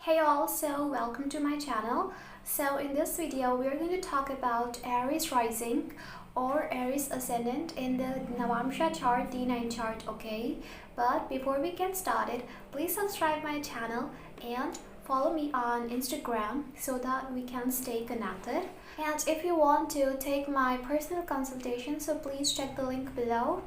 Hey all, so welcome to my channel. So in this video we are going to talk about Aries Rising or Aries Ascendant in the Navamsha chart, D9 chart, okay? But before we get started, please subscribe my channel and follow me on Instagram so that we can stay connected. And if you want to take my personal consultation, so please check the link below.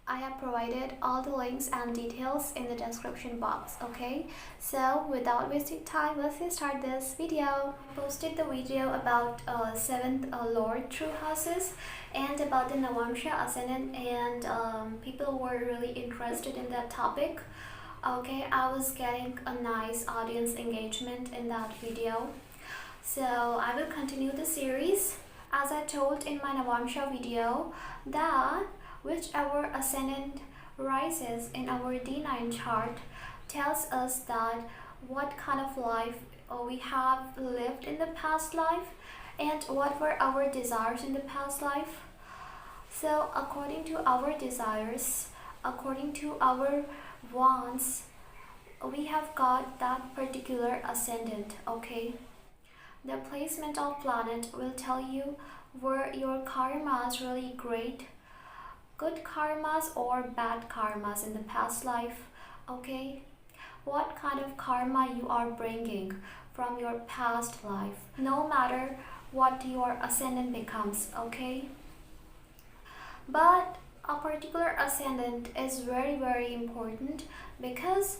I have provided all the links and details in the description box, okay? So without wasting time, let's start this video. I posted the video about 7th Lord true houses and about the Navamsha Ascendant, and people were really interested in that topic. Okay, I was getting a nice audience engagement in that video. So I will continue the series. As I told in my Navamsha video, that whichever ascendant rises in our D9 chart tells us that what kind of life we have lived in the past life and what were our desires in the past life. So according to our desires, according to our wants, we have got that particular ascendant, okay? The placement of planet will tell you were your karmas really great, good karmas or bad karmas in the past life, okay? What kind of karma you are bringing from your past life, no matter what your ascendant becomes, okay? But a particular ascendant is very important because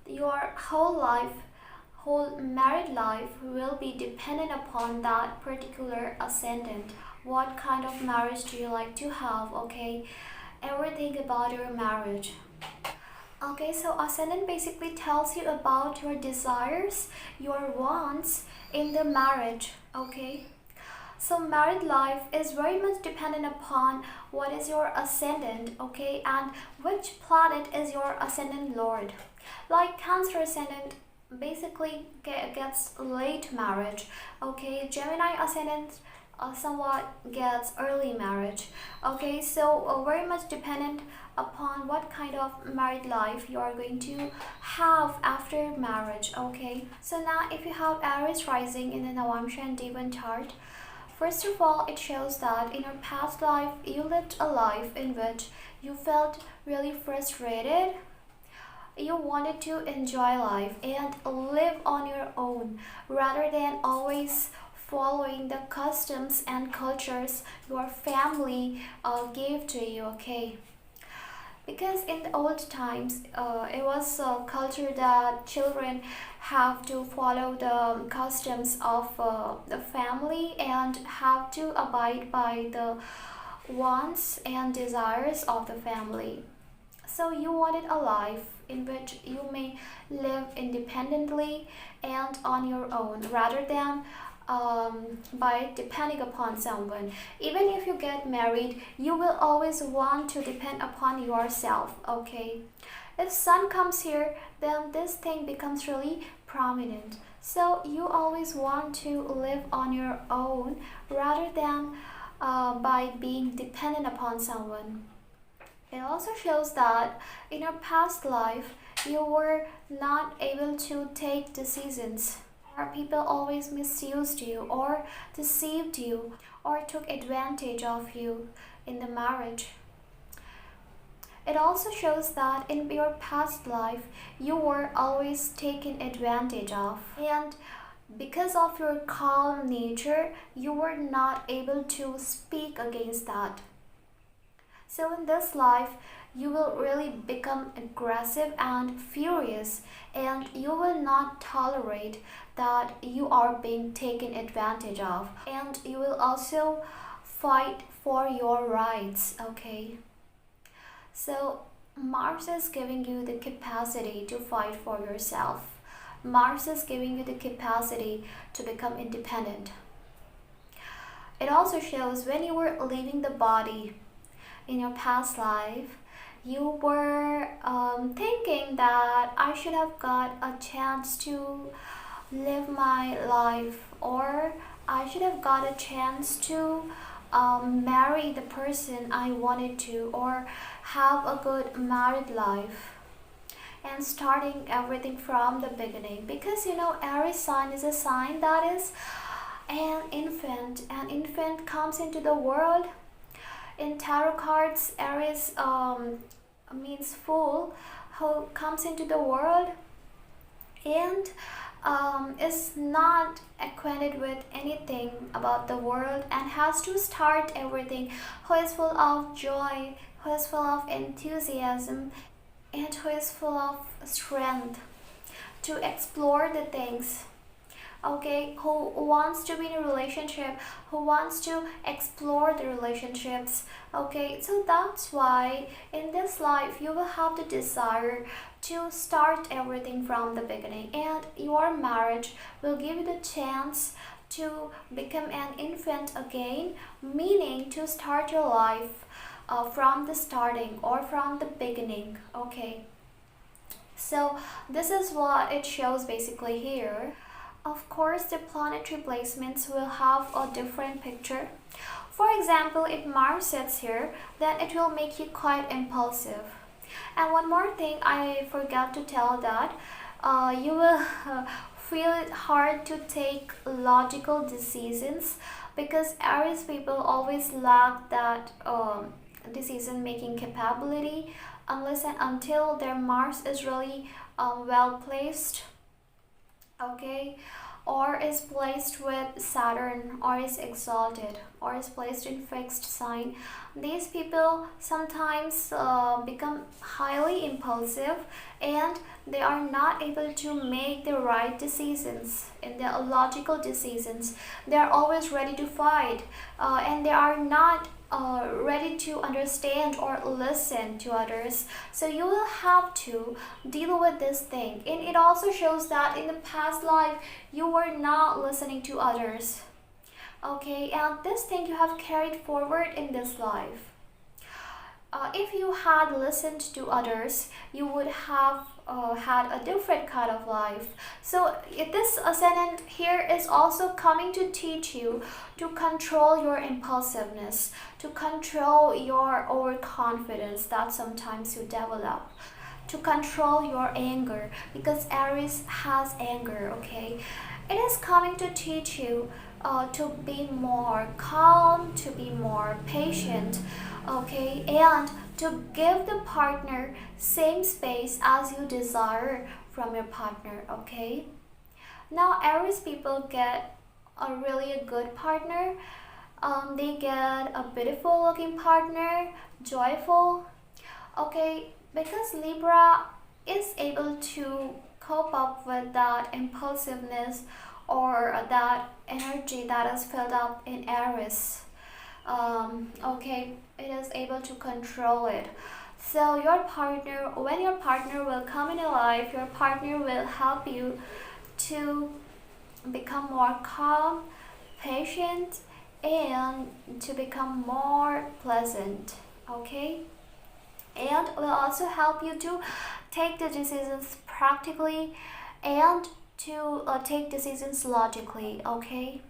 your whole married life will be dependent upon that particular ascendant. What kind of marriage do you like to have, okay? Everything about your marriage. Okay, so ascendant basically tells you about your desires, your wants in the marriage, okay? So married life is very much dependent upon what is your ascendant, okay? And which planet is your ascendant lord. Like Cancer ascendant basically gets late marriage, okay? Gemini ascendant somewhat gets early marriage, okay? So very much dependent upon what kind of married life you are going to have after marriage, okay? So now if you have Aries rising in the Navamsha and D1 chart, first of all, it shows that in your past life you lived a life in which you felt really frustrated. You wanted to enjoy life and live on your own rather than always following the customs and cultures your family gave to you, okay? Because in the old times, it was a culture that children have to follow the customs of the family and have to abide by the wants and desires of the family. So you wanted a life in which you may live independently and on your own rather than by depending upon someone. Even if you get married, you will always want to depend upon yourself, okay? If sun comes here, then this thing becomes really prominent. So you always want to live on your own rather than by being dependent upon someone. It also shows that in your past life, you were not able to take decisions. Or people always misused you or deceived you or took advantage of you in the marriage. It also shows that in your past life, you were always taken advantage of. And because of your calm nature, you were not able to speak against that. So in this life, you will really become aggressive and furious, and you will not tolerate that you are being taken advantage of, and you will also fight for your rights, okay? So Mars is giving you the capacity to fight for yourself. Mars is giving you the capacity to become independent. It also shows when you were leaving the body in your past life, you were thinking that I should have got a chance to live my life, or I should have got a chance to marry the person I wanted to, or have a good married life. and starting everything from the beginning. Because Aries sign is a sign that is an infant. An infant comes into the world. In tarot cards, Aries means fool, who comes into the world and is not acquainted with anything about the world and has to start everything, who is full of joy, who is full of enthusiasm, and who is full of strength to explore the things. Okay, who wants to be in a relationship, who wants to explore the relationships. Okay, so that's why in this life you will have the desire to start everything from the beginning, and your marriage will give you the chance to become an infant again, meaning to start your life from the starting or from the beginning. Okay, so this is what it shows basically here. Of course, the planetary placements will have a different picture. For example, if Mars sits here, then it will make you quite impulsive. And one more thing I forgot to tell, that you will feel it hard to take logical decisions, because Aries people always lack that decision making capability unless and until their Mars is really well placed. Okay, or is placed with Saturn, or is exalted, or is placed in fixed sign. These people sometimes become highly impulsive, and they are not able to make the right decisions in the logical decisions. They are always ready to fight, and they are not ready to understand or listen to others. So you will have to deal with this thing, and it also shows that in the past life you were not listening to others. Okay, and this thing you have carried forward in this life. If you had listened to others, you would have had a different kind of life. So this ascendant here is also coming to teach you to control your impulsiveness, to control your overconfidence that sometimes you develop, to control your anger, because Aries has anger. Okay, it is coming to teach you to be more calm, to be more patient. Okay, and to give the partner same space as you desire from your partner. Okay, now Aries people get a really good partner. They get a beautiful looking partner, joyful. Okay, because Libra is able to cope up with that impulsiveness or that energy that is filled up in Aries. Okay, it is able to control it. So your partner, when your partner will come in your life, your partner will help you to become more calm, patient, and to become more pleasant. Okay, and will also help you to take the decisions practically and to take decisions logically. Okay,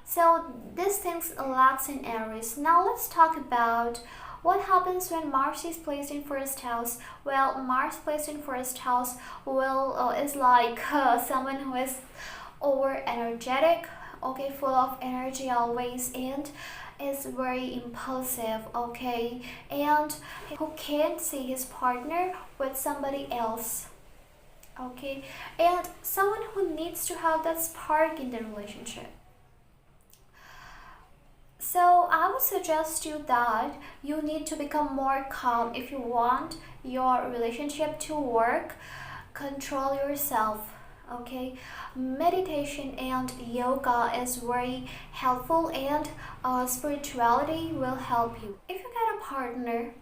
so these things lacks in Aries. Now let's talk about what happens when Mars is placed in first house. Well, Mars placed in first house will is like someone who is over energetic, okay, full of energy always, and is very impulsive. Okay, and who can't see his partner with somebody else. Okay, and someone who needs to have that spark in the relationship. So I would suggest you that you need to become more calm if you want your relationship to work. Control yourself. Okay, meditation and yoga is very helpful, and spirituality will help you. If you get a partner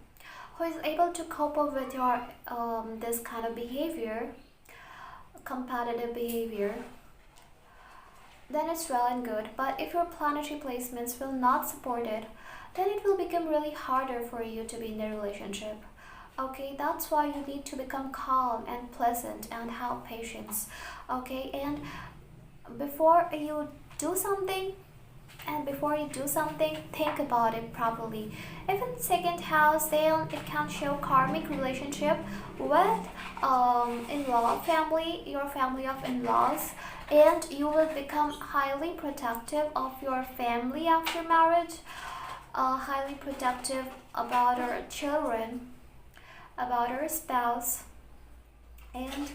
who is able to cope up with your this kind of behavior, competitive behavior, then it's well and good. But if your planetary placements will not support it, then it will become really harder for you to be in the relationship. Okay, that's why you need to become calm and pleasant and have patience. Okay, and before you do something and before you do something, think about it properly. If in second house, then it can show karmic relationship with in-law family, your family of in-laws, and you will become highly protective of your family after marriage, highly protective about our children, about our spouse, and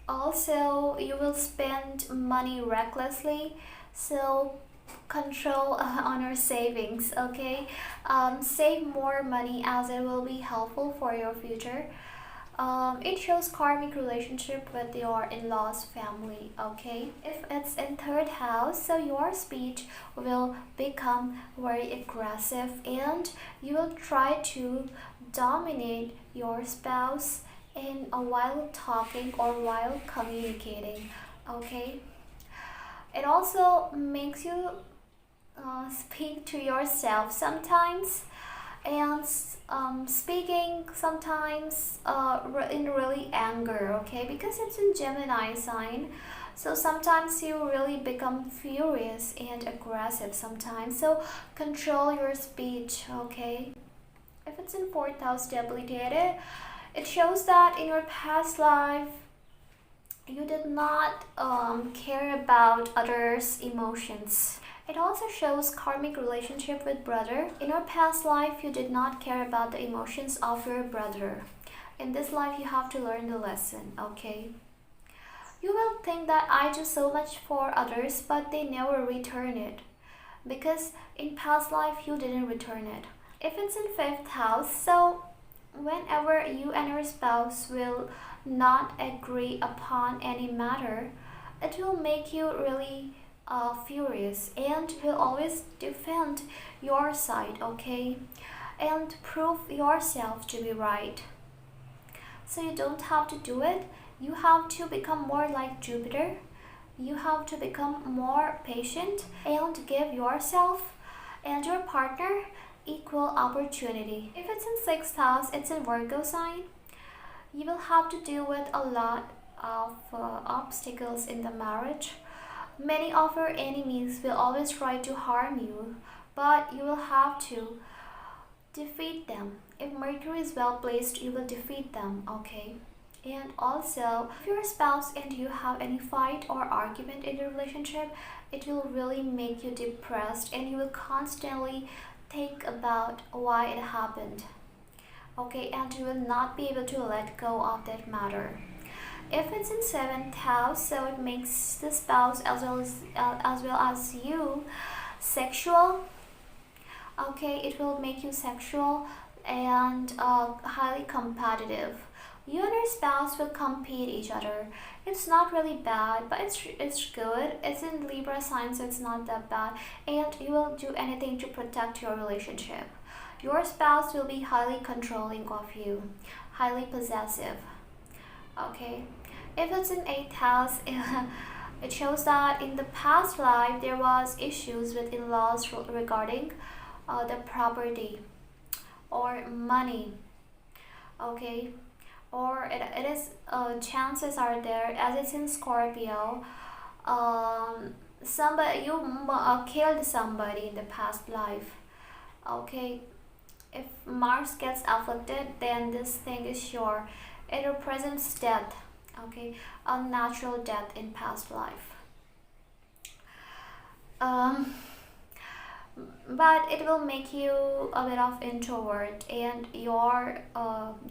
also you will spend money recklessly. So control on your savings, okay? Save more money as it will be helpful for your future. It shows karmic relationship with your in-laws family, okay? If it's in third house, so your speech will become very aggressive and you will try to dominate your spouse in while talking or while communicating, okay? It also makes you speak to yourself sometimes, and speaking sometimes in really anger, okay, because it's in Gemini sign. So sometimes you really become furious and aggressive sometimes, so control your speech, okay? If it's in fourth house debilitated, it shows that in your past life you did not care about others' emotions. It also shows karmic relationship with brother. In your past life, you did not care about the emotions of your brother. In this life, you have to learn the lesson, okay? You will think that I do so much for others, but they never return it. Because in past life, you didn't return it. If it's in fifth house, so whenever you and your spouse will not agree upon any matter, it will make you really furious and will always defend your side, okay? And prove yourself to be right. So you don't have to do it. You have to become more like Jupiter. You have to become more patient and give yourself and your partner equal opportunity. If it's in sixth house, it's in Virgo sign. You will have to deal with a lot of obstacles in the marriage. Many of your enemies will always try to harm you, but you will have to defeat them. If Mercury is well placed, you will defeat them, okay? And also, if your spouse and you have any fight or argument in the relationship, it will really make you depressed and you will constantly think about why it happened, okay? And you will not be able to let go of that matter. If it's in seventh house, so it makes the spouse as well as you sexual, okay? It will make you sexual and highly competitive. You and your spouse will compete each other. It's not really bad, but it's good. It's in Libra sign, so it's not that bad. And you will do anything to protect your relationship. Your spouse will be highly controlling of you, highly possessive, okay? If it's in eighth house, it shows that in the past life there was issues with in-laws regarding the property or money, okay? Or it is chances are there, as it's in Scorpio, somebody you killed somebody in the past life, okay? If Mars gets afflicted, then this thing is sure. It represents death, okay? Unnatural death in past life. But it will make you a bit of introvert, and your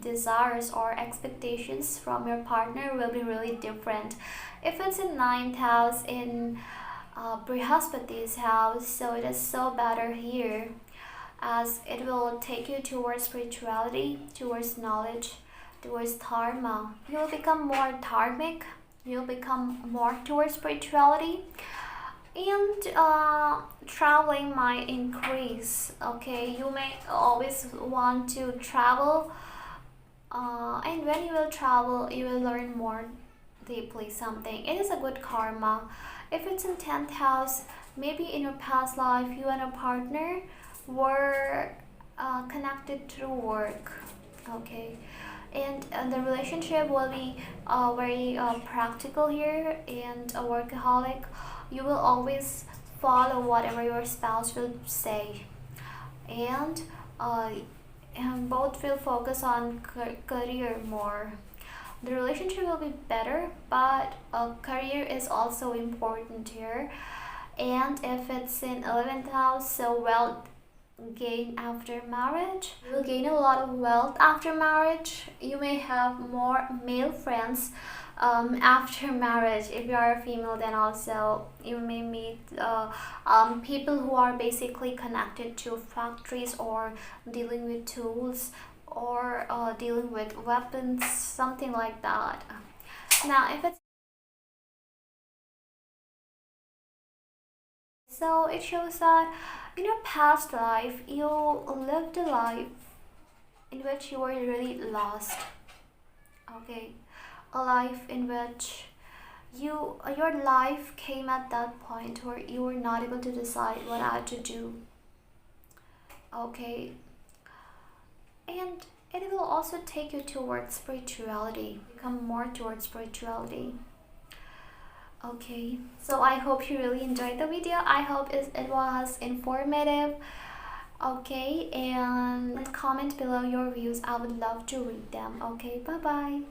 desires or expectations from your partner will be really different. If it's in ninth house, in Brihaspati's house, so it is so better here, as it will take you towards spirituality, towards knowledge, towards dharma. You will become more dharmic, you'll become more towards spirituality, and traveling might increase, okay? You may always want to travel, and when you will travel, you will learn more deeply something. It is a good karma. If it's in 10th house, maybe in your past life you and a partner were connected through work, okay? And the relationship will be very practical here and a workaholic. You will always follow whatever your spouse will say, and both will focus on career more. The relationship will be better, but career is also important here. And if it's in 11th house, so wealth gain after marriage, you will gain a lot of wealth after marriage. You may have more male friends after marriage. If you are a female, then also you may meet people who are basically connected to factories or dealing with tools or dealing with weapons, something like that. Now if it's so, it shows that in your past life you lived a life in which you were really lost. Okay, a life in which your life came at that point where you were not able to decide what I had to do. Okay, and it will also take you towards spirituality, become more towards spirituality. Okay, so I hope you really enjoyed the video. I hope it was informative. Okay, and comment below your views. I would love to read them. Okay, bye bye.